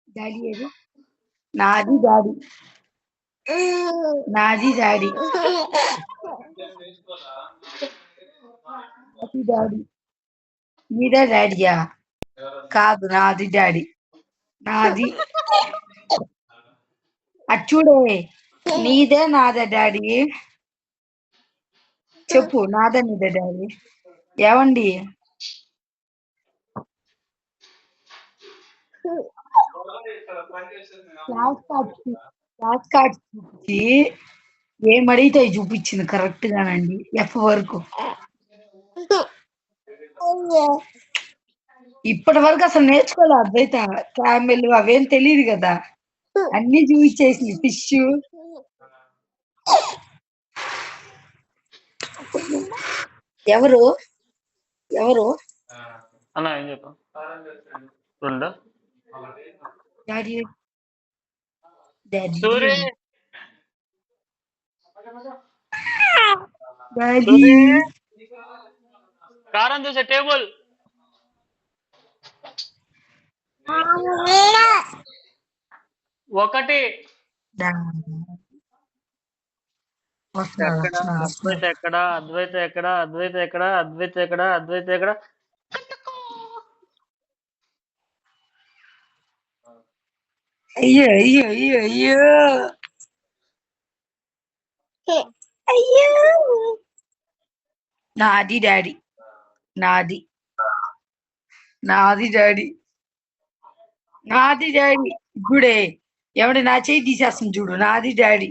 daddy ఏది నాది daddy నాది డాడీ డాడీ మీదే డాడీయా కాదు నాది డాడీ నాది అచ్చుడే నీదే నాదే డాడీ చెప్పు నాదే నీదే డాడీ ఏవండి క్లాస్ కార్డ్స్ చూపించి ఏం అడిగితే చూపించింది కరెక్ట్ గానండి ఎఫ్ వరకు ఇప్పటి వరకు అసలు నేర్చుకోలే అద్వైత క్యామెల్ అవేం తెలియదు కదా అన్ని చూపించేసింది ఫిష్ ఎవరు ఎవరు అన్న ఏం చెప్పు రెండు డాడీ డాడీ సూరి డాడీ కారం చూసే టేబుల్ ఒకటి అద్వైత ఎక్కడ అద్వైత ఎక్కడ అద్వైత ఎక్కడ అద్వైత ఎక్కడ అద్వైత ఎక్కడ అయ్యో అయ్యో అయ్యో అయ్యో అయ్యో నాది డాడీ నాది నాది డాడీ నాది డాడీ గుడే ఎవడి నా చేయి తీసేస్తుంది చూడు నాది డాడీ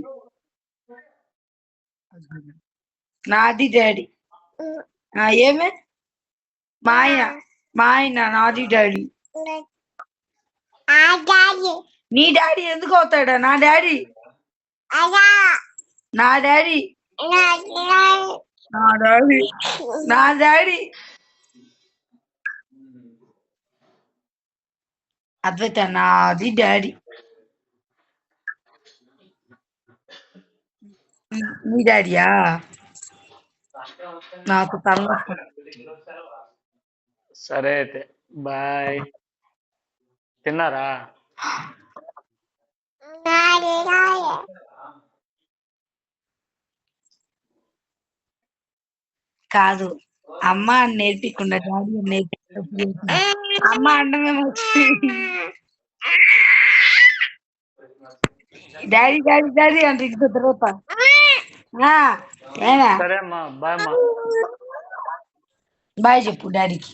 నాది డాడీ ఏమే మాయ మాయన నాది డాడీ నీ డాడీ ఎందుకు అవుతాడా నా డాడీ నా డాడీ నా డాడీ నా డాడీ అద్వైత నాది డాడీ నీ డాడీయా నాకు తలనొప్పి సరే అయితే బాయ్ తిన్నారా కాదు అమ్మ అని నేర్పించకుండా డాడీ అని నేర్పించినప్పుడు అమ్మ అండమే డాడీ డాడీ డాడీ అంటే ఇంకో తర్వాత సరే అమ్మా బాయ్ అమ్మా బాయ్ చెప్పు డాడీకి